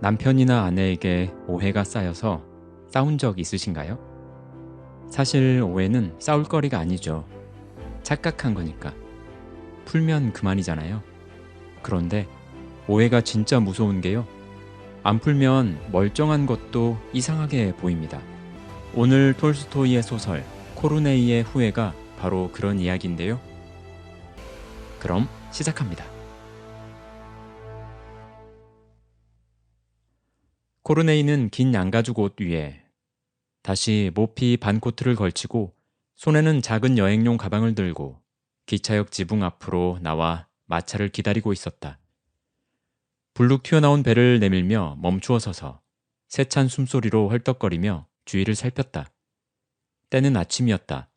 남편이나 아내에게 오해가 쌓여서 싸운 적 있으신가요? 사실 오해는 싸울 거리가 아니죠. 착각한 거니까. 풀면 그만이잖아요. 그런데 오해가 진짜 무서운 게요. 안 풀면 멀쩡한 것도 이상하게 보입니다. 오늘 톨스토이의 소설 코르네이의 후회가 바로 그런 이야기인데요. 그럼 시작합니다. 코르네이는 긴 양가죽 옷 위에 다시 모피 반코트를 걸치고 손에는 작은 여행용 가방을 들고 기차역 지붕 앞으로 나와 마차를 기다리고 있었다. 불룩 튀어나온 배를 내밀며 멈추어 서서 세찬 숨소리로 헐떡거리며 주위를 살폈다. 때는 아침이었다.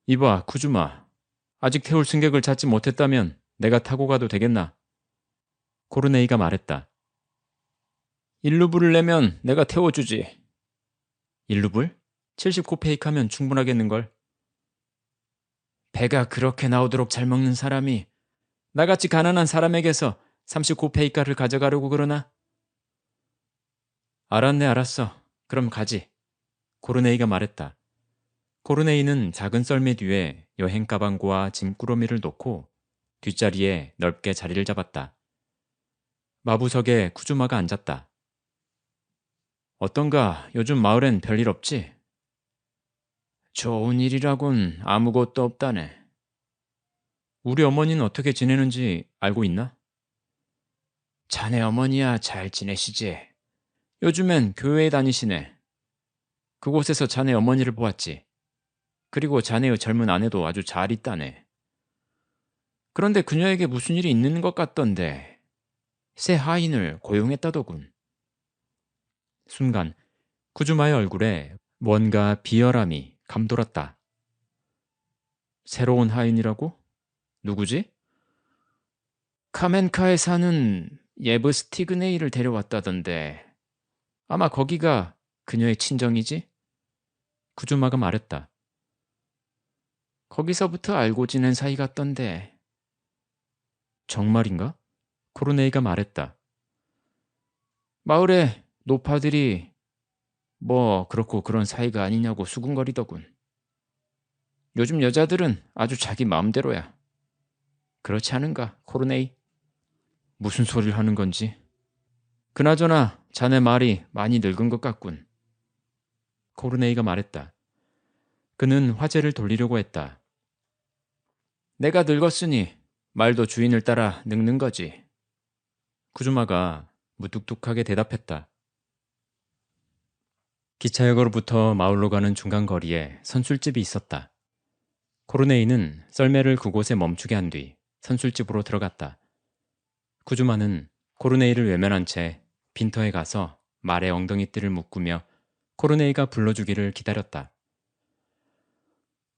이봐, 쿠즈마. 아직 태울 승객을 찾지 못했다면 내가 타고 가도 되겠나? 코르네이가 말했다. 1루블을 내면 내가 태워주지. 1루블? 70코페이크하면 충분하겠는걸? 배가 그렇게 나오도록 잘 먹는 사람이 나같이 가난한 사람에게서 30코페이카를 가져가려고 그러나? 알았네, 알았어. 그럼 가지. 코르네이가 말했다. 코르네이는 작은 썰매 뒤에 여행 가방과 짐꾸러미를 놓고 뒷자리에 넓게 자리를 잡았다. 마부석에 쿠즈마가 앉았다. 어떤가? 요즘 마을엔 별일 없지? 좋은 일이라곤 아무것도 없다네. 우리 어머니는 어떻게 지내는지 알고 있나? 자네 어머니야 잘 지내시지? 요즘엔 교회에 다니시네. 그곳에서 자네 어머니를 보았지. 그리고 자네의 젊은 아내도 아주 잘 있다네. 그런데 그녀에게 무슨 일이 있는 것 같던데 새 하인을 고용했다더군. 순간 쿠즈마의 얼굴에 뭔가 비열함이 감돌았다. 새로운 하인이라고? 누구지? 카멘카에 사는 예브 스티그네이를 데려왔다던데 아마 거기가 그녀의 친정이지? 쿠즈마가 말했다. 거기서부터 알고 지낸 사이 같던데. 정말인가? 코르네이가 말했다. 마을에 노파들이 뭐 그렇고 그런 사이가 아니냐고 수군거리더군. 요즘 여자들은 아주 자기 마음대로야. 그렇지 않은가, 코르네이? 무슨 소리를 하는 건지. 그나저나 자네 말이 많이 늙은 것 같군. 코르네이가 말했다. 그는 화제를 돌리려고 했다. 내가 늙었으니 말도 주인을 따라 늙는 거지. 쿠즈마가 무뚝뚝하게 대답했다. 기차역으로부터 마을로 가는 중간 거리에 선술집이 있었다. 코르네이는 썰매를 그곳에 멈추게 한 뒤 선술집으로 들어갔다. 쿠즈마는 코르네이를 외면한 채 빈터에 가서 말의 엉덩이띠를 묶으며 코르네이가 불러주기를 기다렸다.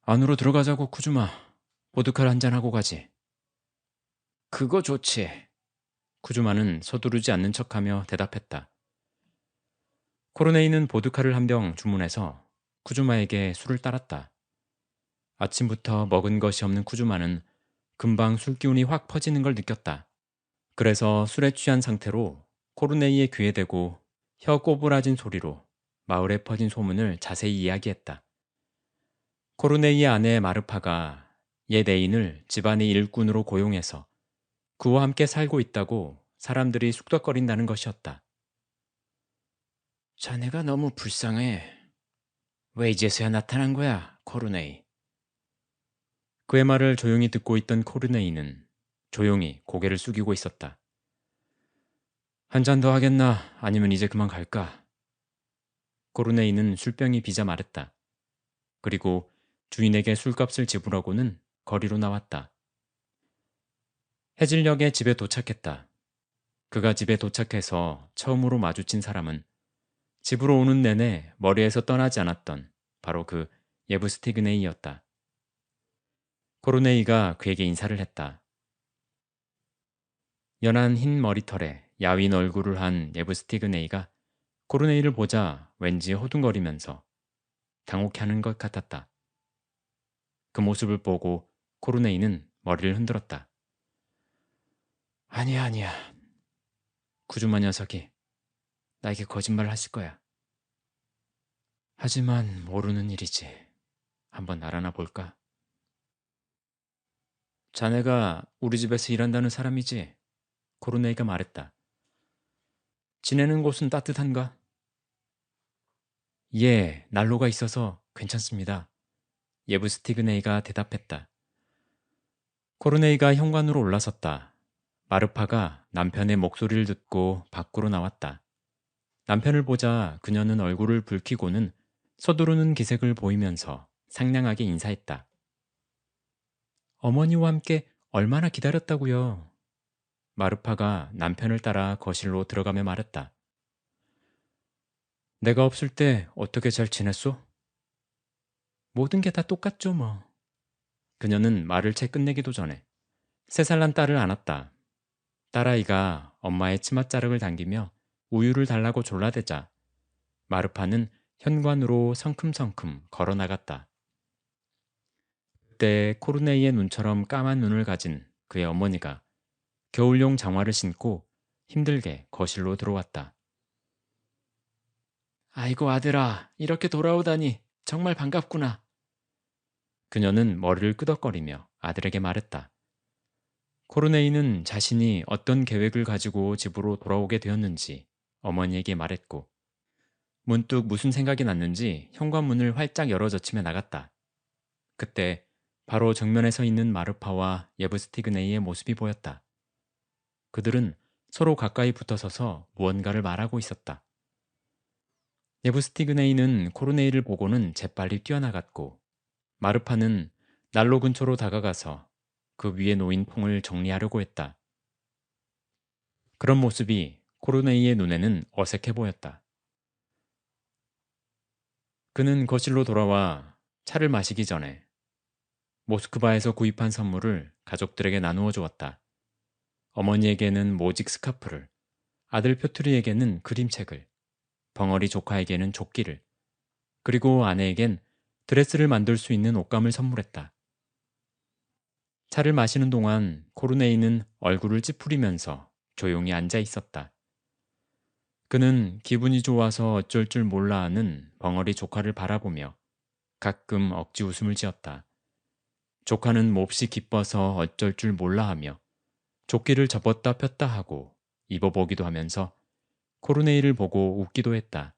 안으로 들어가자고, 쿠즈마. 보드카를 한잔하고 가지. 그거 좋지. 쿠즈마는 서두르지 않는 척하며 대답했다. 코르네이는 보드카를 한 병 주문해서 쿠즈마에게 술을 따랐다. 아침부터 먹은 것이 없는 쿠즈마는 금방 술기운이 확 퍼지는 걸 느꼈다. 그래서 술에 취한 상태로 코르네이의 귀에 대고 혀 꼬부라진 소리로 마을에 퍼진 소문을 자세히 이야기했다. 코르네이의 아내 마르파가 옛 애인을 집안의 일꾼으로 고용해서 그와 함께 살고 있다고 사람들이 쑥덕거린다는 것이었다. 자네가 너무 불쌍해. 왜 이제서야 나타난 거야, 코르네이? 그의 말을 조용히 듣고 있던 코르네이는 조용히 고개를 숙이고 있었다. 한 잔 더 하겠나? 아니면 이제 그만 갈까? 코르네이는 술병이 비자 말했다. 그리고 주인에게 술값을 지불하고는 거리로 나왔다. 해질녘에 집에 도착했다. 그가 집에 도착해서 처음으로 마주친 사람은 집으로 오는 내내 머리에서 떠나지 않았던 바로 그 예브스티그네이였다. 코르네이가 그에게 인사를 했다. 연한 흰 머리털에 야윈 얼굴을 한 예브스티그네이가 코르네이를 보자 왠지 호둥거리면서 당혹해하는 것 같았다. 그 모습을 보고 코르네이는 머리를 흔들었다. 아니야. 구주마 녀석이 나에게 거짓말을 하실 거야. 하지만 모르는 일이지. 한번 알아나 볼까? 자네가 우리 집에서 일한다는 사람이지? 코르네이가 말했다. 지내는 곳은 따뜻한가? 예, 난로가 있어서 괜찮습니다. 예브스티그네이가 대답했다. 코르네이가 현관으로 올라섰다. 마르파가 남편의 목소리를 듣고 밖으로 나왔다. 남편을 보자 그녀는 얼굴을 붉히고는 서두르는 기색을 보이면서 상냥하게 인사했다. 어머니와 함께 얼마나 기다렸다고요? 마르파가 남편을 따라 거실로 들어가며 말했다. 내가 없을 때 어떻게 잘 지냈소? 모든 게 다 똑같죠 뭐. 그녀는 말을 채 끝내기도 전에 3살 난 딸을 안았다. 딸아이가 엄마의 치맛자락을 당기며 우유를 달라고 졸라대자 마르파는 현관으로 성큼성큼 걸어 나갔다. 그때 코르네이의 눈처럼 까만 눈을 가진 그의 어머니가 겨울용 장화를 신고 힘들게 거실로 들어왔다. 아이고 아들아, 이렇게 돌아오다니 정말 반갑구나. 그녀는 머리를 끄덕거리며 아들에게 말했다. 코르네이는 자신이 어떤 계획을 가지고 집으로 돌아오게 되었는지 어머니에게 말했고 문득 무슨 생각이 났는지 현관문을 활짝 열어젖히며 나갔다. 그때 바로 정면에 서 있는 마르파와 예브스티그네이의 모습이 보였다. 그들은 서로 가까이 붙어서서 무언가를 말하고 있었다. 예브스티그네이는 코르네이를 보고는 재빨리 뛰어나갔고 마르파는 난로 근처로 다가가서 그 위에 놓인 통을 정리하려고 했다. 그런 모습이 코르네이의 눈에는 어색해 보였다. 그는 거실로 돌아와 차를 마시기 전에 모스크바에서 구입한 선물을 가족들에게 나누어 주었다. 어머니에게는 모직 스카프를, 아들 표트리에게는 그림책을, 벙어리 조카에게는 조끼를, 그리고 아내에겐 드레스를 만들 수 있는 옷감을 선물했다. 차를 마시는 동안 코르네이는 얼굴을 찌푸리면서 조용히 앉아 있었다. 그는 기분이 좋아서 어쩔 줄 몰라 하는 벙어리 조카를 바라보며 가끔 억지 웃음을 지었다. 조카는 몹시 기뻐서 어쩔 줄 몰라 하며 조끼를 접었다 폈다 하고 입어보기도 하면서 코르네이를 보고 웃기도 했다.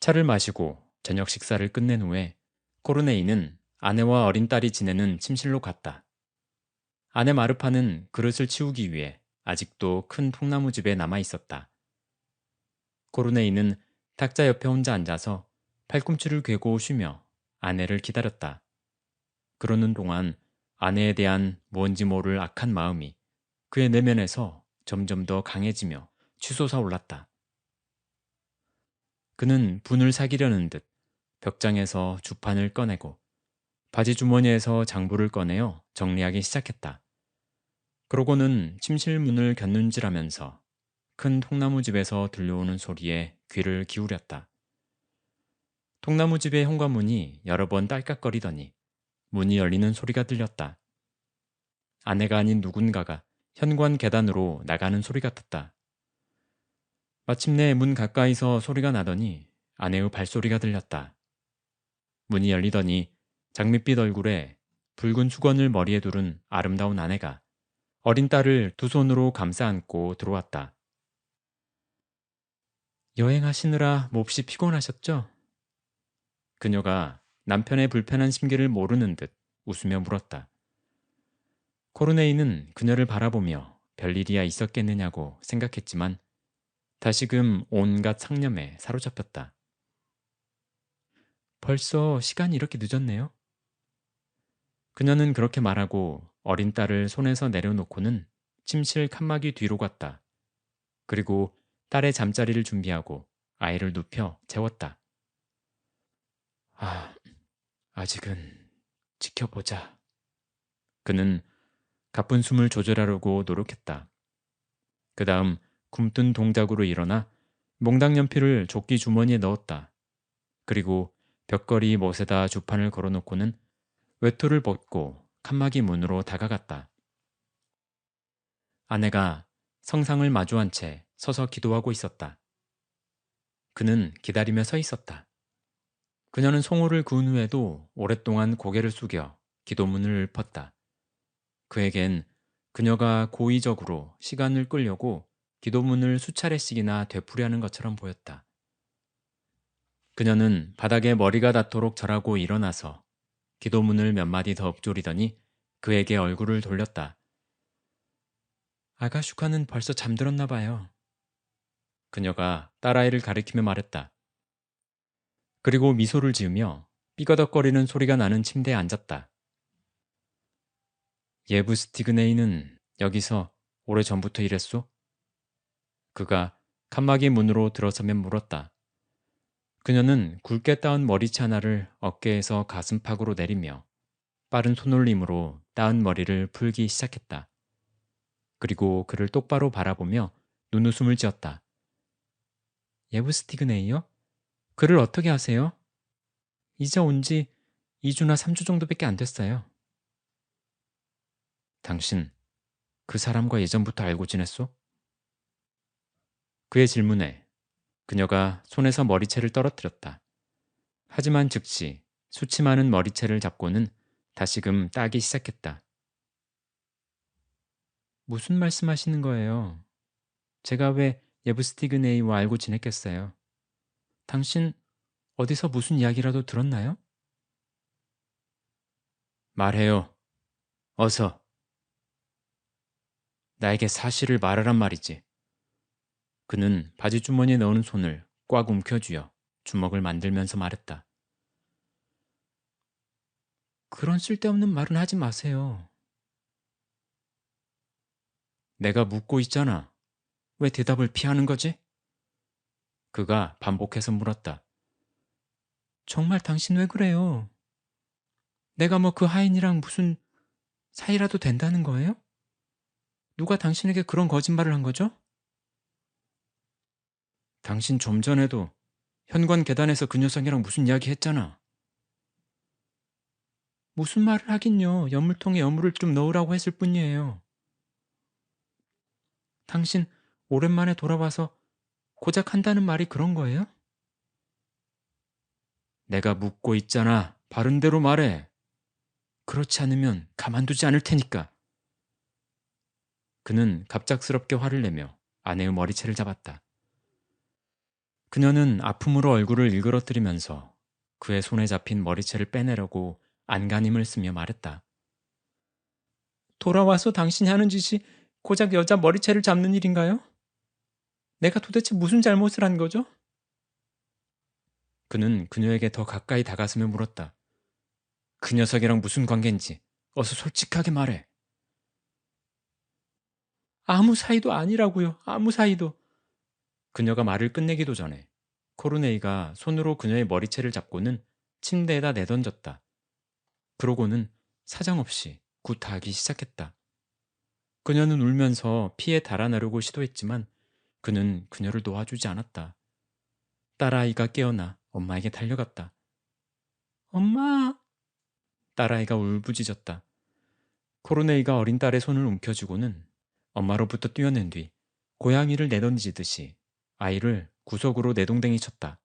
차를 마시고 저녁 식사를 끝낸 후에 코르네이는 아내와 어린 딸이 지내는 침실로 갔다. 아내 마르파는 그릇을 치우기 위해 아직도 큰 통나무 집에 남아 있었다. 코르네이는 탁자 옆에 혼자 앉아서 팔꿈치를 괴고 쉬며 아내를 기다렸다. 그러는 동안 아내에 대한 뭔지 모를 악한 마음이 그의 내면에서 점점 더 강해지며 치솟아 올랐다. 그는 분을 사기려는 듯 벽장에서 주판을 꺼내고 바지 주머니에서 장부를 꺼내어 정리하기 시작했다. 그러고는 침실 문을 곁눈질하면서 큰 통나무집에서 들려오는 소리에 귀를 기울였다. 통나무집의 현관문이 여러 번 딸깍거리더니 문이 열리는 소리가 들렸다. 아내가 아닌 누군가가 현관 계단으로 나가는 소리 같았다. 마침내 문 가까이서 소리가 나더니 아내의 발소리가 들렸다. 문이 열리더니 장밋빛 얼굴에 붉은 수건을 머리에 두른 아름다운 아내가 어린 딸을 두 손으로 감싸 안고 들어왔다. 여행하시느라 몹시 피곤하셨죠? 그녀가 남편의 불편한 심기를 모르는 듯 웃으며 물었다. 코르네이는 그녀를 바라보며 별일이야 있었겠느냐고 생각했지만 다시금 온갖 상념에 사로잡혔다. 벌써 시간이 이렇게 늦었네요? 그녀는 그렇게 말하고 어린 딸을 손에서 내려놓고는 침실 칸막이 뒤로 갔다. 그리고 딸의 잠자리를 준비하고 아이를 눕혀 재웠다. 아직은 지켜보자. 그는 가쁜 숨을 조절하려고 노력했다. 그 다음 굼뜬 동작으로 일어나 몽당 연필을 조끼 주머니에 넣었다. 그리고 벽걸이 못에다 주판을 걸어놓고는 외투를 벗고 칸막이 문으로 다가갔다. 아내가 성상을 마주한 채 서서 기도하고 있었다. 그는 기다리며 서 있었다. 그녀는 송호를 그은 후에도 오랫동안 고개를 숙여 기도문을 읊었다. 그에겐 그녀가 고의적으로 시간을 끌려고 기도문을 수차례씩이나 되풀이하는 것처럼 보였다. 그녀는 바닥에 머리가 닿도록 절하고 일어나서 기도문을 몇 마디 더 읊조리더니 그에게 얼굴을 돌렸다. 아가 슈카는 벌써 잠들었나 봐요. 그녀가 딸아이를 가리키며 말했다. 그리고 미소를 지으며 삐거덕거리는 소리가 나는 침대에 앉았다. 예브스티그네이는 여기서 오래전부터 일했소? 그가 칸막이 문으로 들어서면 물었다. 그녀는 굵게 따은 머리채 하나를 어깨에서 가슴팍으로 내리며 빠른 손놀림으로 따은 머리를 풀기 시작했다. 그리고 그를 똑바로 바라보며 눈웃음을 지었다. 예브스티그네이요? 그를 어떻게 아세요? 이제 온 지 2주나 3주 정도밖에 안 됐어요. 당신, 그 사람과 예전부터 알고 지냈소? 그의 질문에 그녀가 손에서 머리채를 떨어뜨렸다. 하지만 즉시 수치 많은 머리채를 잡고는 다시금 따기 시작했다. 무슨 말씀하시는 거예요? 제가 왜 예브스티그네이와 알고 지냈겠어요? 당신 어디서 무슨 이야기라도 들었나요? 말해요. 어서. 나에게 사실을 말하란 말이지. 그는 바지 주머니에 넣은 손을 꽉 움켜쥐어 주먹을 만들면서 말했다. 그런 쓸데없는 말은 하지 마세요. 내가 묻고 있잖아. 왜 대답을 피하는 거지? 그가 반복해서 물었다. 정말 당신 왜 그래요? 내가 뭐 그 하인이랑 무슨 사이라도 된다는 거예요? 누가 당신에게 그런 거짓말을 한 거죠? 당신 좀 전에도 현관 계단에서 그 녀석이랑 무슨 이야기 했잖아. 무슨 말을 하긴요. 연물통에 여물을 좀 넣으라고 했을 뿐이에요. 당신 오랜만에 돌아와서 고작 한다는 말이 그런 거예요? 내가 묻고 있잖아. 바른 대로 말해. 그렇지 않으면 가만두지 않을 테니까. 그는 갑작스럽게 화를 내며 아내의 머리채를 잡았다. 그녀는 아픔으로 얼굴을 일그러뜨리면서 그의 손에 잡힌 머리채를 빼내려고 안간힘을 쓰며 말했다. 돌아와서 당신이 하는 짓이 고작 여자 머리채를 잡는 일인가요? 내가 도대체 무슨 잘못을 한 거죠? 그는 그녀에게 더 가까이 다가서며 물었다. 그 녀석이랑 무슨 관계인지 어서 솔직하게 말해. 아무 사이도 아니라고요. 아무 사이도. 그녀가 말을 끝내기도 전에 코르네이가 손으로 그녀의 머리채를 잡고는 침대에다 내던졌다. 그러고는 사정없이 구타하기 시작했다. 그녀는 울면서 피해 달아나려고 시도했지만 그는 그녀를 놓아주지 않았다. 딸아이가 깨어나 엄마에게 달려갔다. 엄마! 딸아이가 울부짖었다. 코르네이가 어린 딸의 손을 움켜쥐고는 엄마로부터 뛰어낸 뒤 고양이를 내던지듯이 아이를 구석으로 내동댕이 쳤다.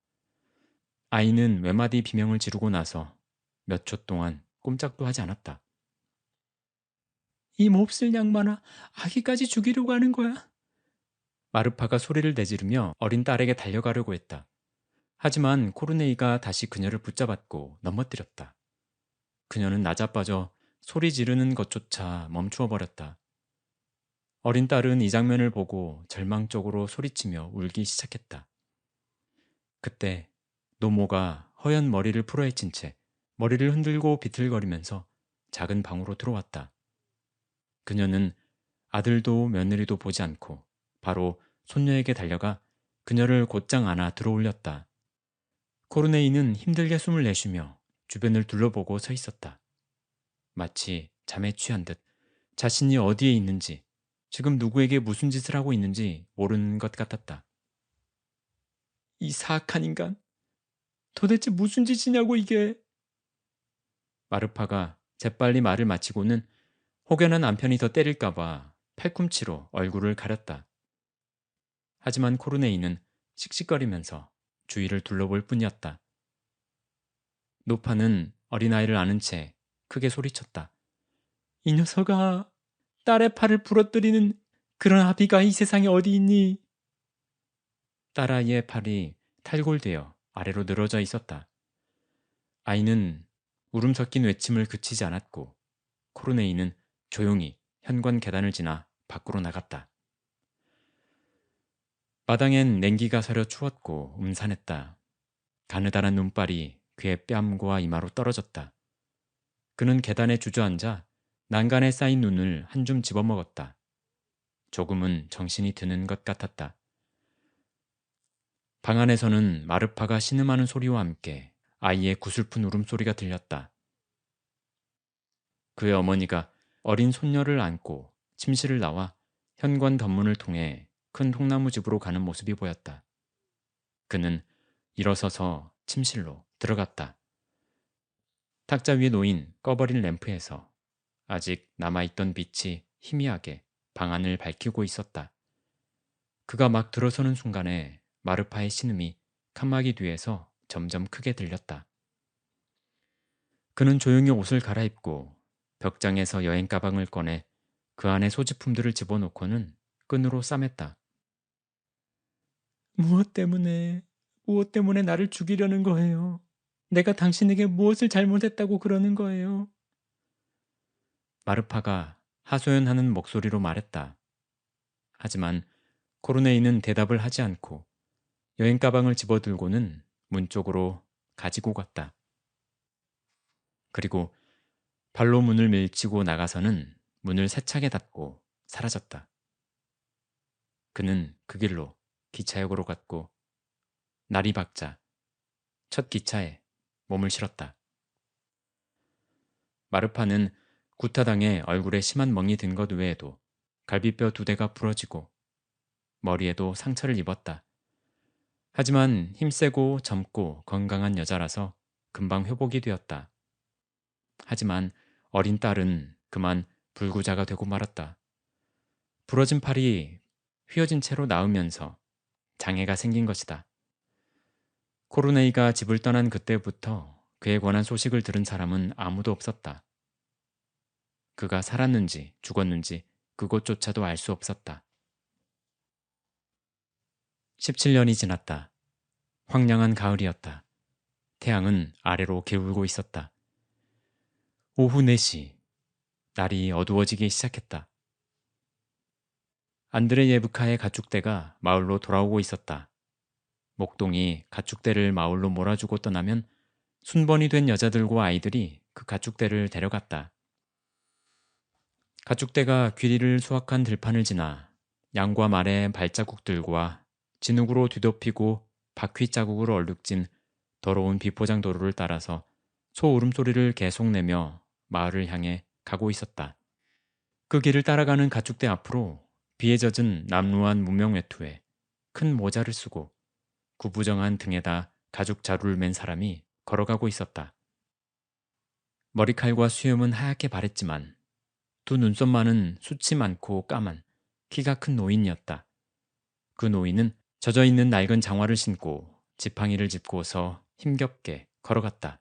아이는 외마디 비명을 지르고 나서 몇 초 동안 꼼짝도 하지 않았다. 이 몹쓸 양반아, 아기까지 죽이려고 하는 거야? 마르파가 소리를 내지르며 어린 딸에게 달려가려고 했다. 하지만 코르네이가 다시 그녀를 붙잡았고 넘어뜨렸다. 그녀는 나자빠져 소리 지르는 것조차 멈추어 버렸다. 어린 딸은 이 장면을 보고 절망적으로 소리치며 울기 시작했다. 그때 노모가 허연 머리를 풀어헤친 채 머리를 흔들고 비틀거리면서 작은 방으로 들어왔다. 그녀는 아들도 며느리도 보지 않고 바로 손녀에게 달려가 그녀를 곧장 안아 들어올렸다. 코르네이는 힘들게 숨을 내쉬며 주변을 둘러보고 서 있었다. 마치 잠에 취한 듯 자신이 어디에 있는지, 지금 누구에게 무슨 짓을 하고 있는지 모르는 것 같았다. 이 사악한 인간, 도대체 무슨 짓이냐고 이게. 마르파가 재빨리 말을 마치고는 혹여나 남편이 더 때릴까봐 팔꿈치로 얼굴을 가렸다. 하지만 코르네이는 씩씩거리면서 주위를 둘러볼 뿐이었다. 노파는 어린아이를 아는 채 크게 소리쳤다. 이 녀석아, 딸의 팔을 부러뜨리는 그런 아비가 이 세상에 어디 있니? 딸아이의 팔이 탈골되어 아래로 늘어져 있었다. 아이는 울음 섞인 외침을 그치지 않았고 코르네이는 조용히 현관 계단을 지나 밖으로 나갔다. 마당엔 냉기가 서려 추웠고 음산했다. 가느다란 눈발이 그의 뺨과 이마로 떨어졌다. 그는 계단에 주저앉아 난간에 쌓인 눈을 한 줌 집어먹었다. 조금은 정신이 드는 것 같았다. 방 안에서는 마르파가 신음하는 소리와 함께 아이의 구슬픈 울음소리가 들렸다. 그의 어머니가 어린 손녀를 안고 침실을 나와 현관 덧문을 통해 큰 통나무 집으로 가는 모습이 보였다. 그는 일어서서 침실로 들어갔다. 탁자 위에 놓인 꺼버린 램프에서 아직 남아있던 빛이 희미하게 방 안을 밝히고 있었다. 그가 막 들어서는 순간에 마르파의 신음이 칸막이 뒤에서 점점 크게 들렸다. 그는 조용히 옷을 갈아입고 벽장에서 여행 가방을 꺼내 그 안에 소지품들을 집어넣고는 끈으로 싸맸다. 무엇 때문에 나를 죽이려는 거예요? 내가 당신에게 무엇을 잘못했다고 그러는 거예요? 마르파가 하소연하는 목소리로 말했다. 하지만 코르네이는 대답을 하지 않고 여행 가방을 집어들고는 문 쪽으로 가지고 갔다. 그리고 발로 문을 밀치고 나가서는 문을 세차게 닫고 사라졌다. 그는 그 길로 기차역으로 갔고 날이 밝자 첫 기차에 몸을 실었다. 마르파는 구타당해 얼굴에 심한 멍이 든 것 외에도 갈비뼈 2대가 부러지고 머리에도 상처를 입었다. 하지만 힘세고 젊고 건강한 여자라서 금방 회복이 되었다. 하지만 어린 딸은 그만 불구자가 되고 말았다. 부러진 팔이 휘어진 채로 나으면서 장애가 생긴 것이다. 코르네이가 집을 떠난 그때부터 그에 관한 소식을 들은 사람은 아무도 없었다. 그가 살았는지 죽었는지 그것조차도 알 수 없었다. 17년이 지났다. 황량한 가을이었다. 태양은 아래로 기울고 있었다. 오후 4시, 날이 어두워지기 시작했다. 안드레예브카의 가축대가 마을로 돌아오고 있었다. 목동이 가축대를 마을로 몰아주고 떠나면 순번이 된 여자들과 아이들이 그 가축대를 데려갔다. 가축대가 귀리를 수확한 들판을 지나 양과 말의 발자국들과 진흙으로 뒤덮이고 바퀴 자국으로 얼룩진 더러운 비포장 도로를 따라서 소 울음소리를 계속 내며 마을을 향해 가고 있었다. 그 길을 따라가는 가축대 앞으로 비에 젖은 남루한 무명 외투에 큰 모자를 쓰고 구부정한 등에다 가죽 자루를 맨 사람이 걸어가고 있었다. 머리칼과 수염은 하얗게 바랬지만 두 눈썹만은 숱이 많고 까만 키가 큰 노인이었다. 그 노인은 젖어있는 낡은 장화를 신고 지팡이를 짚고서 힘겹게 걸어갔다.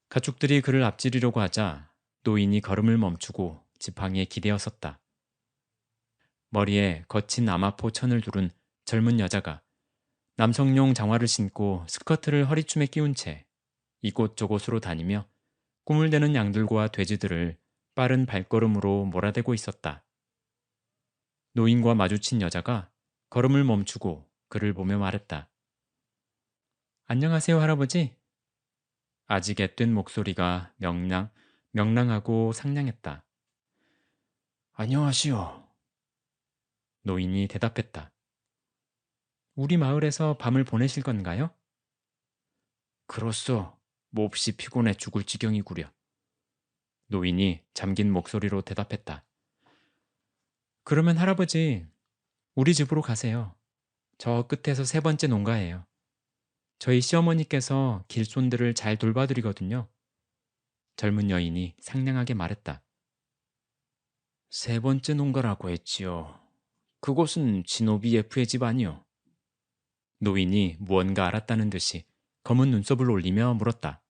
가축들이 그를 앞지르려고 하자 노인이 걸음을 멈추고 지팡이에 기대어 섰다. 머리에 거친 아마포 천을 두른 젊은 여자가 남성용 장화를 신고 스커트를 허리춤에 끼운 채 이곳저곳으로 다니며 꿈을 대는 양들과 돼지들을 빠른 발걸음으로 몰아대고 있었다. 노인과 마주친 여자가 걸음을 멈추고 그를 보며 말했다. 안녕하세요, 할아버지. 아직 앳된 목소리가 명랑하고 상냥했다. 안녕하시오. 노인이 대답했다. 우리 마을에서 밤을 보내실 건가요? 그렇소. 몹시 피곤해 죽을 지경이구려. 노인이 잠긴 목소리로 대답했다. 그러면 할아버지, 우리 집으로 가세요. 저 끝에서 3번째 농가예요. 저희 시어머니께서 길손들을 잘 돌봐드리거든요. 젊은 여인이 상냥하게 말했다. 3번째 농가라고 했지요. 그곳은 지노비예프의 집 아니요. 노인이 무언가 알았다는 듯이 검은 눈썹을 올리며 물었다.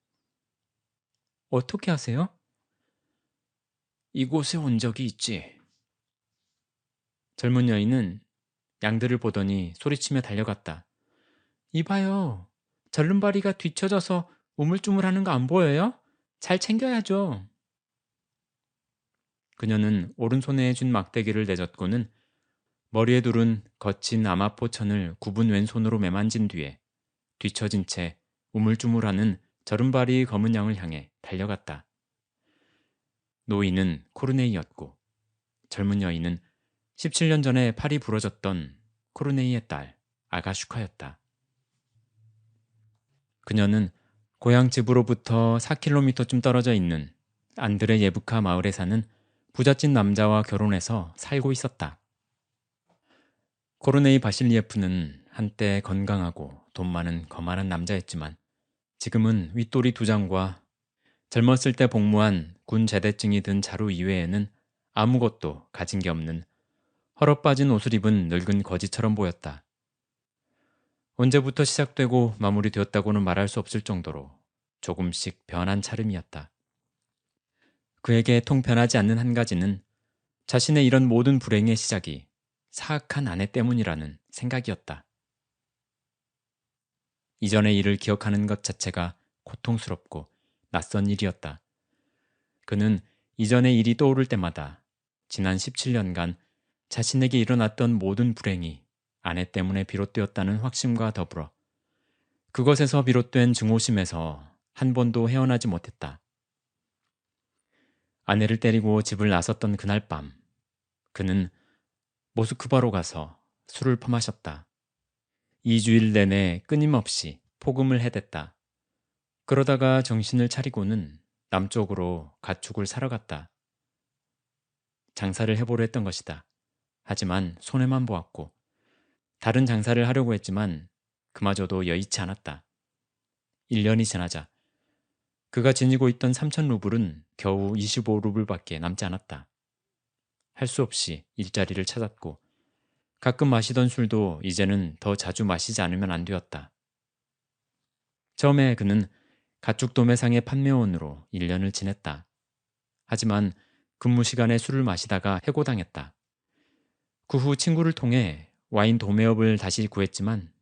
어떻게 아세요? 이곳에 온 적이 있지. 젊은 여인은 양들을 보더니 소리치며 달려갔다. 이봐요. 절름발이가 뒤쳐져서 우물쭈물하는 거 안 보여요? 잘 챙겨야죠. 그녀는 오른손에 쥔 막대기를 내젓고는 머리에 두른 거친 아마포천을 굽은 왼손으로 매만진 뒤에 뒤처진 채 우물쭈물하는 절름발이 검은 양을 향해 달려갔다. 노인은 코르네이였고 젊은 여인은 17년 전에 팔이 부러졌던 코르네이의 딸 아가슈카였다. 그녀는 고향 집으로부터 4km쯤 떨어져 있는 안드레 예브카 마을에 사는 부잣집 남자와 결혼해서 살고 있었다. 코르네이 바실리예프는 한때 건강하고 돈 많은 거만한 남자였지만 지금은 윗도리 2장과 젊었을 때 복무한 군 제대증이 든 자루 이외에는 아무것도 가진 게 없는 헐어빠진 옷을 입은 늙은 거지처럼 보였다. 언제부터 시작되고 마무리되었다고는 말할 수 없을 정도로 조금씩 변한 차림이었다. 그에게 통편하지 않는 한 가지는 자신의 이런 모든 불행의 시작이 사악한 아내 때문이라는 생각이었다. 이전의 일을 기억하는 것 자체가 고통스럽고 낯선 일이었다. 그는 이전의 일이 떠오를 때마다 지난 17년간 자신에게 일어났던 모든 불행이 아내 때문에 비롯되었다는 확신과 더불어 그것에서 비롯된 증오심에서 한 번도 헤어나지 못했다. 아내를 때리고 집을 나섰던 그날 밤, 그는 모스크바로 가서 술을 퍼마셨다. 2주일 내내 끊임없이 폭음을 해댔다. 그러다가 정신을 차리고는 남쪽으로 가축을 사러 갔다. 장사를 해보려 했던 것이다. 하지만 손해만 보았고 다른 장사를 하려고 했지만 그마저도 여의치 않았다. 1년이 지나자 그가 지니고 있던 3,000루블은 겨우 25루블밖에 남지 않았다. 할 수 없이 일자리를 찾았고 가끔 마시던 술도 이제는 더 자주 마시지 않으면 안 되었다. 처음에 그는 가축 도매상의 판매원으로 1년을 지냈다. 하지만 근무 시간에 술을 마시다가 해고당했다. 그 후 친구를 통해 와인 도매업을 다시 구했지만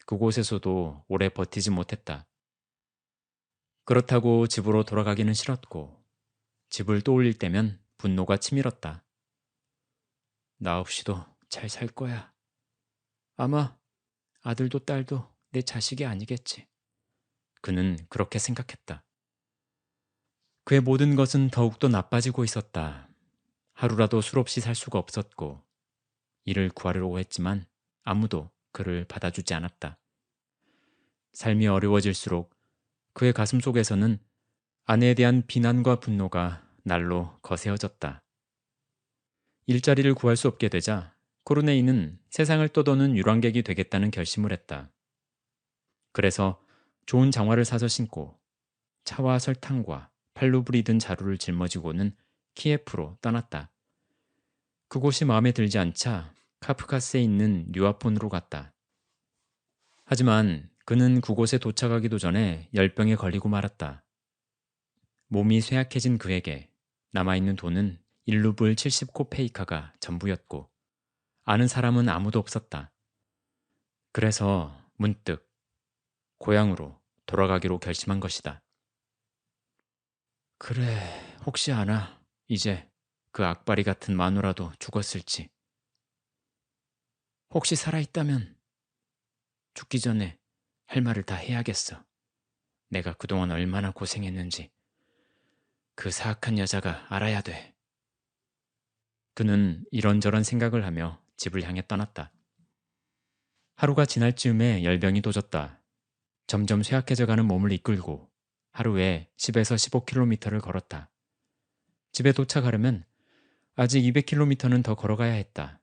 그곳에서도 오래 버티지 못했다. 그렇다고 집으로 돌아가기는 싫었고 집을 떠올릴 때면 분노가 치밀었다. 나 없이도 잘 살 거야. 아마 아들도 딸도 내 자식이 아니겠지. 그는 그렇게 생각했다. 그의 모든 것은 더욱더 나빠지고 있었다. 하루라도 술 없이 살 수가 없었고 이를 구하려고 했지만 아무도 그를 받아주지 않았다. 삶이 어려워질수록 그의 가슴 속에서는 아내에 대한 비난과 분노가 날로 거세어졌다. 일자리를 구할 수 없게 되자 코르네이는 세상을 떠도는 유랑객이 되겠다는 결심을 했다. 그래서 좋은 장화를 사서 신고 차와 설탕과 팔루블이 든 자루를 짊어지고는 키예프로 떠났다. 그곳이 마음에 들지 않자 카프카스에 있는 류아폰으로 갔다. 하지만 그는 그곳에 도착하기도 전에 열병에 걸리고 말았다. 몸이 쇠약해진 그에게 남아있는 돈은 1루블 70코페이카가 전부였고 아는 사람은 아무도 없었다. 그래서 문득 고향으로 돌아가기로 결심한 것이다. 그래, 혹시 아나 이제 그 악바리 같은 마누라도 죽었을지. 혹시 살아있다면 죽기 전에 할 말을 다 해야겠어. 내가 그동안 얼마나 고생했는지 그 사악한 여자가 알아야 돼. 그는 이런저런 생각을 하며 집을 향해 떠났다. 하루가 지날 즈음에 열병이 도졌다. 점점 쇠약해져가는 몸을 이끌고 하루에 10에서 15km를 걸었다. 집에 도착하려면 아직 200km는 더 걸어가야 했다.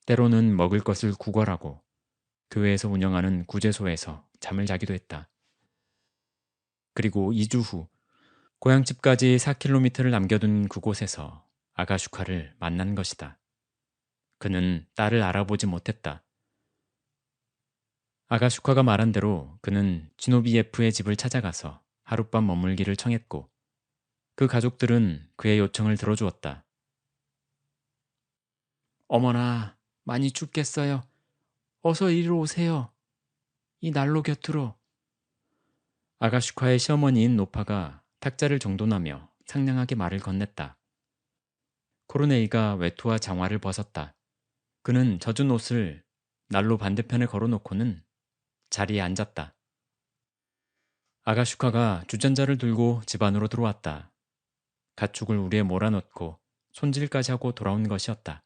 때로는 먹을 것을 구걸하고 교회에서 운영하는 구제소에서 잠을 자기도 했다. 그리고 2주 후 고향집까지 4km를 남겨둔 그곳에서 아가슈카를 만난 것이다. 그는 딸을 알아보지 못했다. 아가슈카가 말한 대로 그는 지노비예프의 집을 찾아가서 하룻밤 머물기를 청했고 그 가족들은 그의 요청을 들어주었다. 어머나, 많이 춥겠어요. 어서 이리로 오세요. 이 난로 곁으로. 아가슈카의 시어머니인 노파가 탁자를 정돈하며 상냥하게 말을 건넸다. 코르네이가 외투와 장화를 벗었다. 그는 젖은 옷을 난로 반대편에 걸어놓고는 자리에 앉았다. 아가슈카가 주전자를 들고 집 안으로 들어왔다. 가축을 우리에 몰아넣고 손질까지 하고 돌아온 것이었다.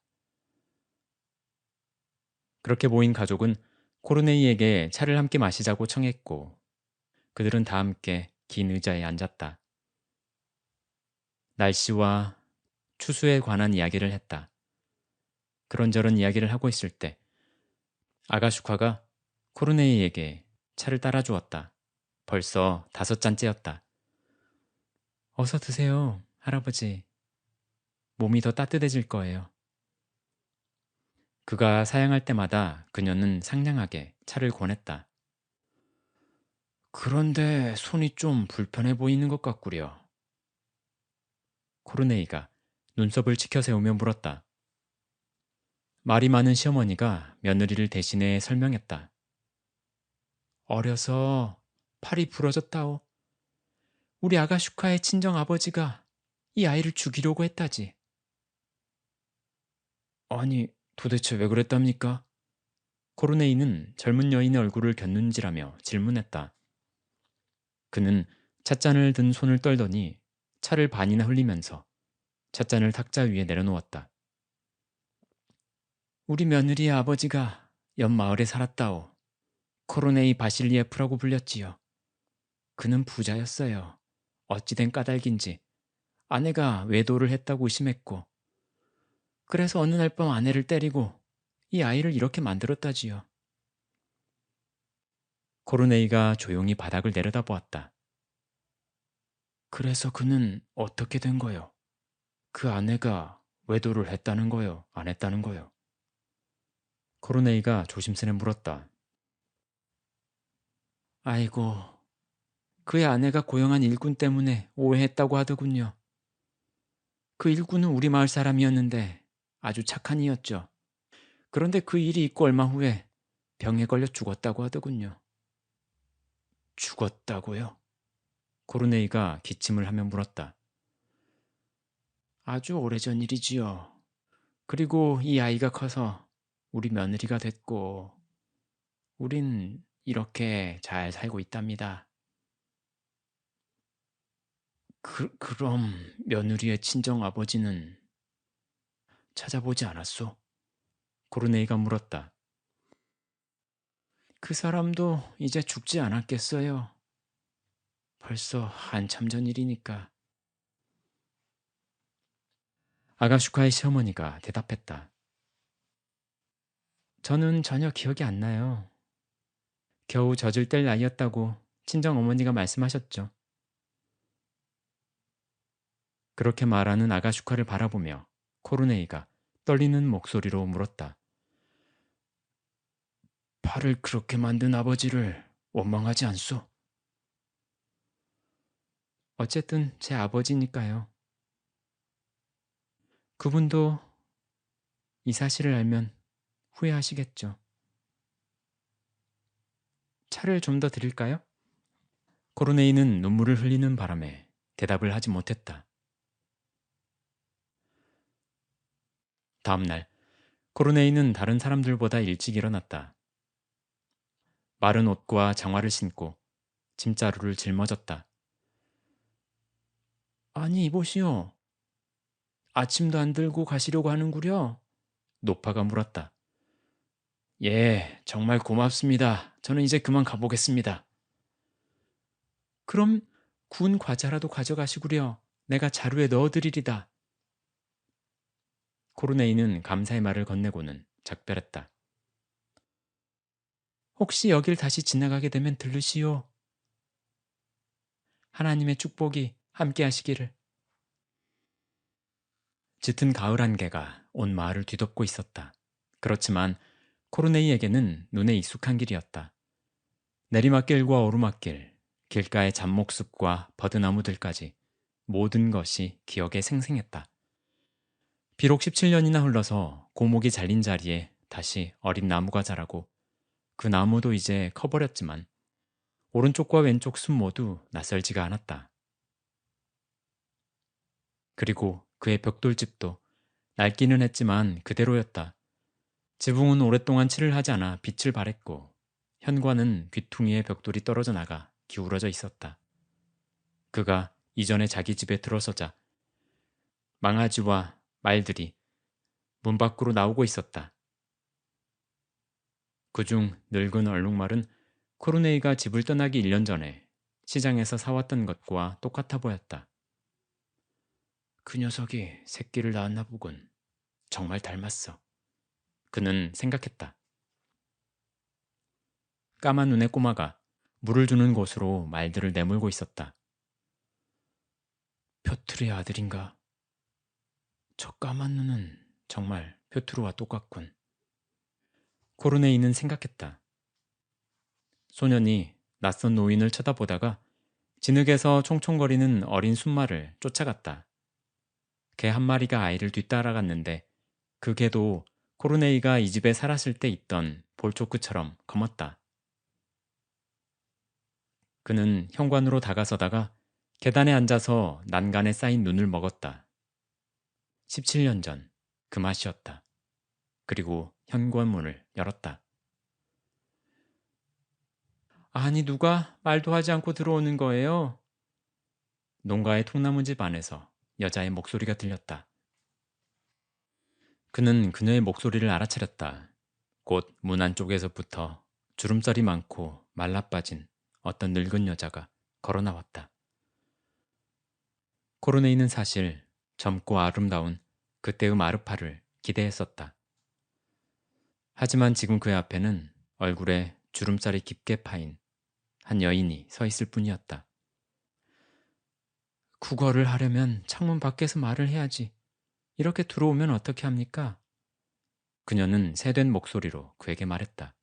그렇게 모인 가족은 코르네이에게 차를 함께 마시자고 청했고 그들은 다 함께 긴 의자에 앉았다. 날씨와 추수에 관한 이야기를 했다. 그런저런 이야기를 하고 있을 때 아가슈카가 코르네이에게 차를 따라주었다. 벌써 5잔째였다. 어서 드세요, 할아버지. 몸이 더 따뜻해질 거예요. 그가 사양할 때마다 그녀는 상냥하게 차를 권했다. 그런데 손이 좀 불편해 보이는 것 같구려. 코르네이가 눈썹을 치켜세우며 물었다. 말이 많은 시어머니가 며느리를 대신해 설명했다. 어려서 팔이 부러졌다오. 우리 아가슈카의 친정 아버지가 이 아이를 죽이려고 했다지. 아니, 도대체 왜 그랬답니까? 코르네이는 젊은 여인의 얼굴을 곁눈질하며 질문했다. 그는 찻잔을 든 손을 떨더니 차를 반이나 흘리면서 찻잔을 탁자 위에 내려놓았다. 우리 며느리의 아버지가 옆 마을에 살았다오. 코르네이 바실리에프라고 불렸지요. 그는 부자였어요. 어찌된 까닭인지 아내가 외도를 했다고 의심했고 그래서 어느 날 밤 아내를 때리고 이 아이를 이렇게 만들었다지요. 코르네이가 조용히 바닥을 내려다보았다. 그래서 그는 어떻게 된 거요? 그 아내가 외도를 했다는 거요? 안 했다는 거요? 코르네이가 조심스레 물었다. 아이고, 그의 아내가 고용한 일꾼 때문에 오해했다고 하더군요. 그 일꾼은 우리 마을 사람이었는데 아주 착한 이였죠. 그런데 그 일이 있고 얼마 후에 병에 걸려 죽었다고 하더군요. 죽었다고요? 코르네이가 기침을 하며 물었다. 아주 오래전 일이지요. 그리고 이 아이가 커서 우리 며느리가 됐고 우린 이렇게 잘 살고 있답니다. 그럼 며느리의 친정 아버지는 찾아보지 않았소? 코르네이가 물었다. 그 사람도 이제 죽지 않았겠어요. 벌써 한참 전 일이니까. 아가슈카의 시어머니가 대답했다. 저는 전혀 기억이 안 나요. 겨우 젖을 뗄 나이였다고 친정 어머니가 말씀하셨죠. 그렇게 말하는 아가슈카를 바라보며 코르네이가 떨리는 목소리로 물었다. 팔을 그렇게 만든 아버지를 원망하지 않소? 어쨌든 제 아버지니까요. 그분도 이 사실을 알면 후회하시겠죠. 차를 좀 더 드릴까요? 코르네이는 눈물을 흘리는 바람에 대답을 하지 못했다. 다음 날 코르네이는 다른 사람들보다 일찍 일어났다. 마른 옷과 장화를 신고 짐자루를 짊어졌다. 아니 이보시오. 아침도 안 들고 가시려고 하는구려? 노파가 물었다. 예, 정말 고맙습니다. 저는 이제 그만 가보겠습니다. 그럼 구운 과자라도 가져가시구려. 내가 자루에 넣어드리리다. 코르네이는 감사의 말을 건네고는 작별했다. 혹시 여길 다시 지나가게 되면 들르시오. 하나님의 축복이 함께 하시기를. 짙은 가을 안개가 온 마을을 뒤덮고 있었다. 그렇지만 코르네이에게는 눈에 익숙한 길이었다. 내리막길과 오르막길, 길가의 잡목숲과 버드나무들까지 모든 것이 기억에 생생했다. 비록 17년이나 흘러서 고목이 잘린 자리에 다시 어린 나무가 자라고 그 나무도 이제 커버렸지만 오른쪽과 왼쪽 숲 모두 낯설지가 않았다. 그리고 그의 벽돌집도 낡기는 했지만 그대로였다. 지붕은 오랫동안 칠을 하지 않아 빛을 발했고 현관은 귀퉁이에 벽돌이 떨어져 나가 기울어져 있었다. 그가 이전에 자기 집에 들어서자 망아지와 말들이 문 밖으로 나오고 있었다. 그중 늙은 얼룩말은 코르네이가 집을 떠나기 1년 전에 시장에서 사왔던 것과 똑같아 보였다. 그 녀석이 새끼를 낳았나 보군. 정말 닮았어. 그는 생각했다. 까만 눈의 꼬마가 물을 주는 곳으로 말들을 내몰고 있었다. 표트르의 아들인가? 저 까만 눈은 정말 표트르와 똑같군. 코르네이는 생각했다. 소년이 낯선 노인을 쳐다보다가 진흙에서 총총거리는 어린 순말을 쫓아갔다. 개 한 마리가 아이를 뒤따라갔는데 그 개도 코르네이가 이 집에 살았을 때 있던 볼초크처럼 검었다. 그는 현관으로 다가서다가 계단에 앉아서 난간에 쌓인 눈을 먹었다. 17년 전 그 맛이었다. 그리고 현관문을 열었다. 아니 누가 말도 하지 않고 들어오는 거예요? 농가의 통나무집 안에서 여자의 목소리가 들렸다. 그는 그녀의 목소리를 알아차렸다. 곧 문 안쪽에서부터 주름살이 많고 말라빠진 어떤 늙은 여자가 걸어 나왔다. 코르네이는 사실 젊고 아름다운 그때의 마르파를 기대했었다. 하지만 지금 그의 앞에는 얼굴에 주름살이 깊게 파인 한 여인이 서 있을 뿐이었다. 국어를 하려면 창문 밖에서 말을 해야지. 이렇게 들어오면 어떻게 합니까? 그녀는 새된 목소리로 그에게 말했다.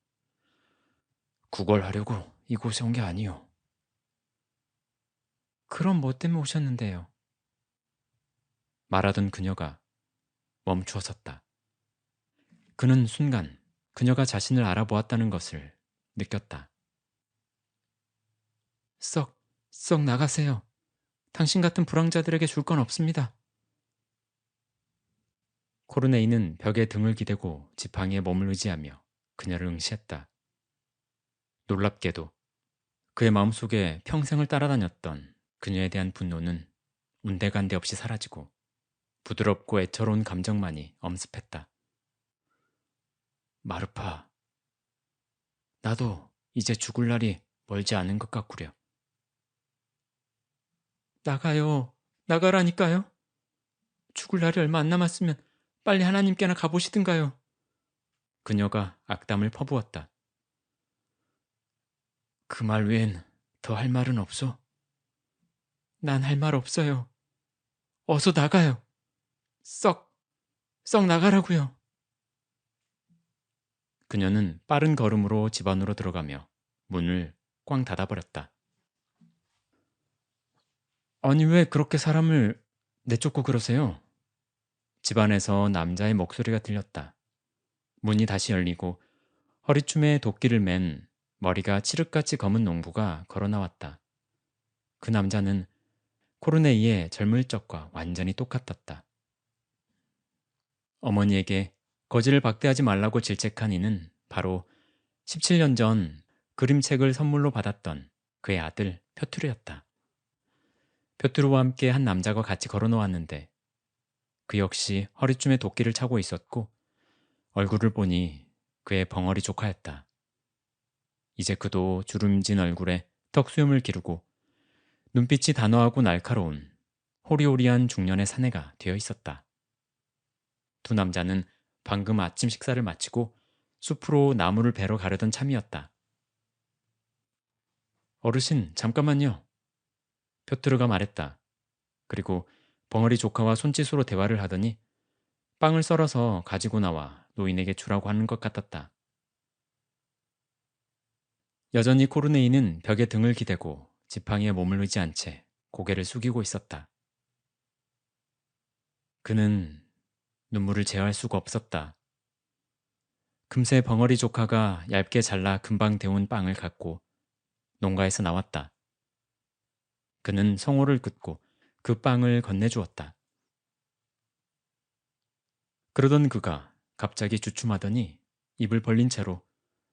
구걸하려고 이곳에 온 게 아니오. 그럼 뭐 때문에 오셨는데요? 말하던 그녀가 멈추어 섰다. 그는 순간 그녀가 자신을 알아보았다는 것을 느꼈다. 썩 나가세요. 당신 같은 불황자들에게 줄 건 없습니다. 코르네이는 벽에 등을 기대고 지팡이에 몸을 의지하며 그녀를 응시했다. 놀랍게도 그의 마음속에 평생을 따라다녔던 그녀에 대한 분노는 운데간데 없이 사라지고 부드럽고 애처로운 감정만이 엄습했다. 마르파, 나도 이제 죽을 날이 멀지 않은 것 같구려. 나가요. 나가라니까요. 죽을 날이 얼마 안 남았으면 빨리 하나님께나 가보시든가요. 그녀가 악담을 퍼부었다. 그 말 외엔 더 할 말은 없어? 난 할 말 없어요. 어서 나가요. 썩 나가라고요. 그녀는 빠른 걸음으로 집 안으로 들어가며 문을 꽝 닫아버렸다. 아니 왜 그렇게 사람을 내쫓고 그러세요? 집안에서 남자의 목소리가 들렸다. 문이 다시 열리고 허리춤에 도끼를 맨 머리가 칠흑같이 검은 농부가 걸어 나왔다. 그 남자는 코르네이의 젊을 적과 완전히 똑같았다. 어머니에게 거지를 박대하지 말라고 질책한 이는 바로 17년 전 그림책을 선물로 받았던 그의 아들 표트르였다. 표트르와 함께 한 남자가 같이 걸어 놓았는데 그 역시 허리춤에 도끼를 차고 있었고 얼굴을 보니 그의 벙어리 조카였다. 이제 그도 주름진 얼굴에 턱수염을 기르고 눈빛이 단호하고 날카로운 호리호리한 중년의 사내가 되어 있었다. 두 남자는 방금 아침 식사를 마치고 숲으로 나무를 베러 가려던 참이었다. 어르신, 잠깐만요. 표트르가 말했다. 그리고 벙어리 조카와 손짓으로 대화를 하더니 빵을 썰어서 가지고 나와 노인에게 주라고 하는 것 같았다. 여전히 코르네이는 벽에 등을 기대고 지팡이에 몸을 의지 않채 고개를 숙이고 있었다. 그는 눈물을 제어할 수가 없었다. 금세 벙어리 조카가 얇게 잘라 금방 데운 빵을 갖고 농가에서 나왔다. 그는 성호를 긋고 그 빵을 건네주었다. 그러던 그가 갑자기 주춤하더니 입을 벌린 채로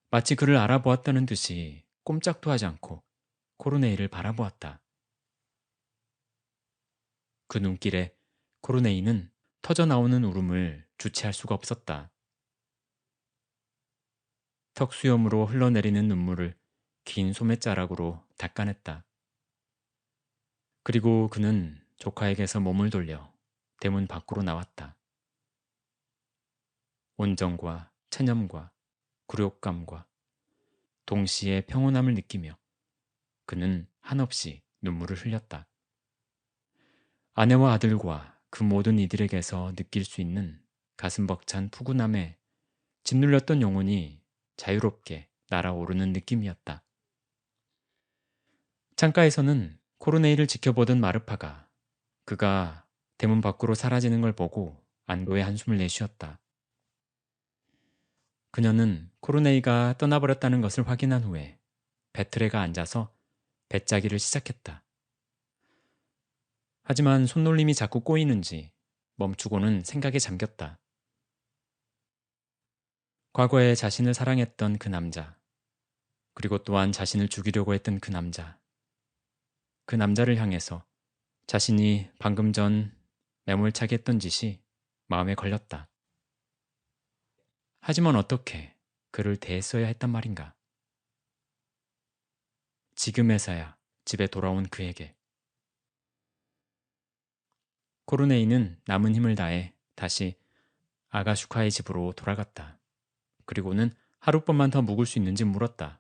마치 그를 알아보았다는 듯이 꼼짝도 하지 않고 코르네이를 바라보았다. 그 눈길에 코르네이는 터져나오는 울음을 주체할 수가 없었다. 턱수염으로 흘러내리는 눈물을 긴 소매자락으로 닦아냈다. 그리고 그는 조카에게서 몸을 돌려 대문 밖으로 나왔다. 온정과 체념과 굴욕감과 동시에 평온함을 느끼며 그는 한없이 눈물을 흘렸다. 아내와 아들과 그 모든 이들에게서 느낄 수 있는 가슴 벅찬 푸근함에 짓눌렸던 영혼이 자유롭게 날아오르는 느낌이었다. 창가에서는 코르네이를 지켜보던 마르파가 그가 대문 밖으로 사라지는 걸 보고 안도의 한숨을 내쉬었다. 그녀는 코르네이가 떠나버렸다는 것을 확인한 후에 배틀에가 앉아서 배짜기를 시작했다. 하지만 손놀림이 자꾸 꼬이는지 멈추고는 생각에 잠겼다. 과거에 자신을 사랑했던 그 남자, 그리고 또한 자신을 죽이려고 했던 그 남자, 그 남자를 향해서 자신이 방금 전 매몰차게 했던 짓이 마음에 걸렸다. 하지만 어떻게 그를 대했어야 했단 말인가? 지금에서야 집에 돌아온 그에게 코르네이는 남은 힘을 다해 다시 아가슈카의 집으로 돌아갔다. 그리고는 하룻밤만 더 묵을 수 있는지 물었다.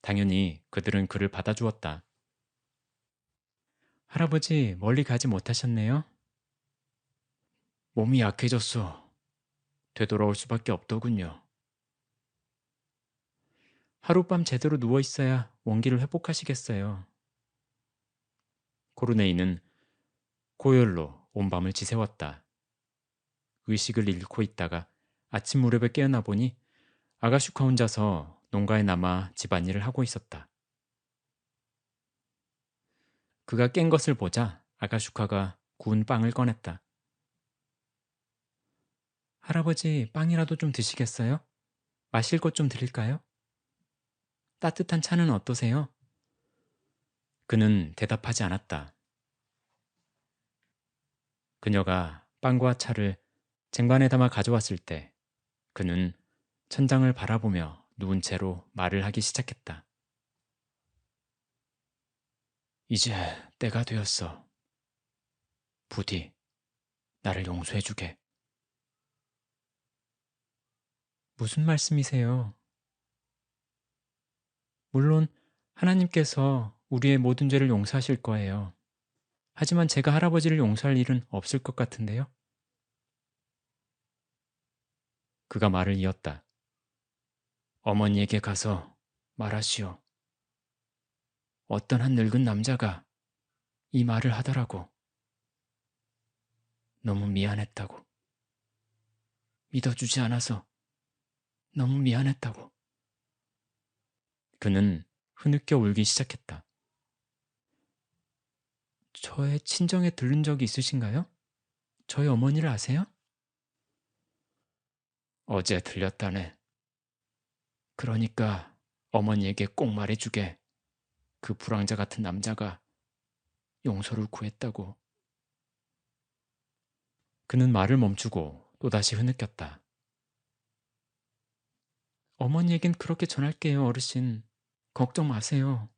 당연히 그들은 그를 받아주었다. 할아버지, 멀리 가지 못하셨네요? 몸이 약해졌어. 되돌아올 수밖에 없더군요. 하룻밤 제대로 누워 있어야 원기를 회복하시겠어요. 코르네이는 고열로 온 밤을 지새웠다. 의식을 잃고 있다가 아침 무렵에 깨어나 보니 아가슈카 혼자서 농가에 남아 집안일을 하고 있었다. 그가 깬 것을 보자 아가슈카가 구운 빵을 꺼냈다. 할아버지, 빵이라도 좀 드시겠어요? 마실 것 좀 드릴까요? 따뜻한 차는 어떠세요? 그는 대답하지 않았다. 그녀가 빵과 차를 쟁반에 담아 가져왔을 때 그는 천장을 바라보며 누운 채로 말을 하기 시작했다. 이제 때가 되었어. 부디 나를 용서해주게. 무슨 말씀이세요? 물론 하나님께서 우리의 모든 죄를 용서하실 거예요. 하지만 제가 할아버지를 용서할 일은 없을 것 같은데요? 그가 말을 이었다. 어머니에게 가서 말하시오. 어떤 한 늙은 남자가 이 말을 하더라고. 너무 미안했다고. 믿어주지 않아서 너무 미안했다고. 그는 흐느껴 울기 시작했다. 저의 친정에 들른 적이 있으신가요? 저희 어머니를 아세요? 어제 들렸다네. 그러니까 어머니에게 꼭 말해주게. 그 불황자 같은 남자가 용서를 구했다고. 그는 말을 멈추고 또다시 흐느꼈다. 어머니에겐 그렇게 전할게요, 어르신. 걱정 마세요.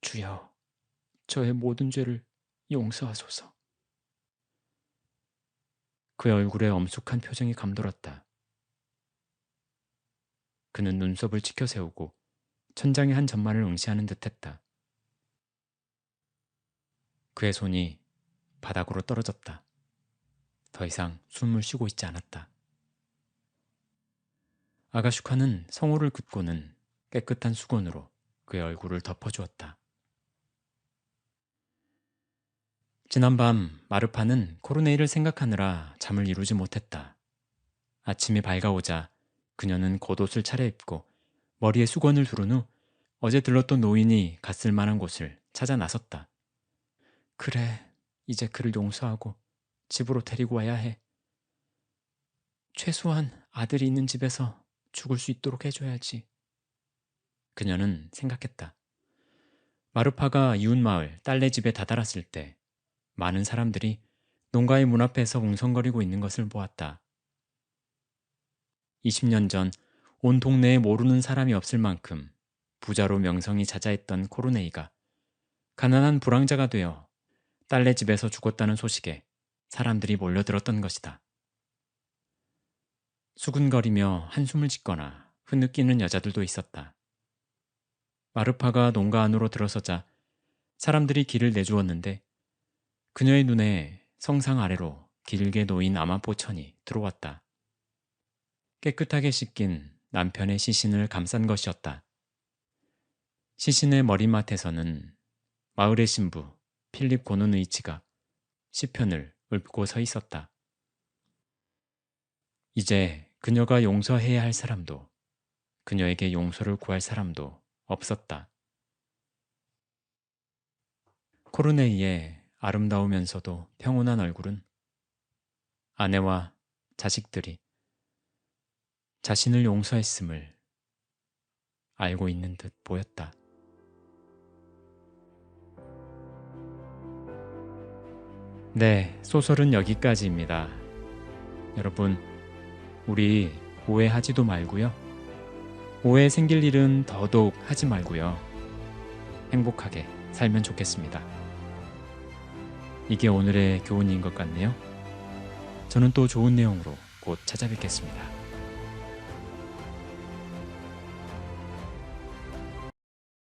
주여, 저의 모든 죄를 용서하소서. 그의 얼굴에 엄숙한 표정이 감돌았다. 그는 눈썹을 치켜세우고 천장의 한 점만을 응시하는 듯했다. 그의 손이 바닥으로 떨어졌다. 더 이상 숨을 쉬고 있지 않았다. 아가슈카는 성호를 긋고는 깨끗한 수건으로 그의 얼굴을 덮어주었다. 지난밤 마르파는 코르네이를 생각하느라 잠을 이루지 못했다. 아침이 밝아오자 그녀는 겉옷을 차려입고 머리에 수건을 두른 후 어제 들렀던 노인이 갔을 만한 곳을 찾아 나섰다. 그래, 이제 그를 용서하고 집으로 데리고 와야 해. 최소한 아들이 있는 집에서 죽을 수 있도록 해줘야지. 그녀는 생각했다. 마르파가 이웃마을 딸네 집에 다다랐을 때 많은 사람들이 농가의 문 앞에서 웅성거리고 있는 것을 보았다. 20년 전 온 동네에 모르는 사람이 없을 만큼 부자로 명성이 자자했던 코르네이가 가난한 불황자가 되어 딸네 집에서 죽었다는 소식에 사람들이 몰려들었던 것이다. 수군거리며 한숨을 짓거나 흐느끼는 여자들도 있었다. 마르파가 농가 안으로 들어서자 사람들이 길을 내주었는데 그녀의 눈에 성상 아래로 길게 놓인 아마포천이 들어왔다. 깨끗하게 씻긴 남편의 시신을 감싼 것이었다. 시신의 머리맡에서는 마을의 신부 필립 고누누이치가 시편을 읊고 서 있었다. 이제 그녀가 용서해야 할 사람도 그녀에게 용서를 구할 사람도 없었다. 코르네이의 아름다우면서도 평온한 얼굴은 아내와 자식들이 자신을 용서했음을 알고 있는 듯 보였다. 네, 소설은 여기까지입니다. 여러분, 우리 오해하지도 말고요. 오해 생길 일은 더더욱 하지 말고요. 행복하게 살면 좋겠습니다. 이게 오늘의 교훈인 것 같네요. 저는 또 좋은 내용으로 곧 찾아뵙겠습니다.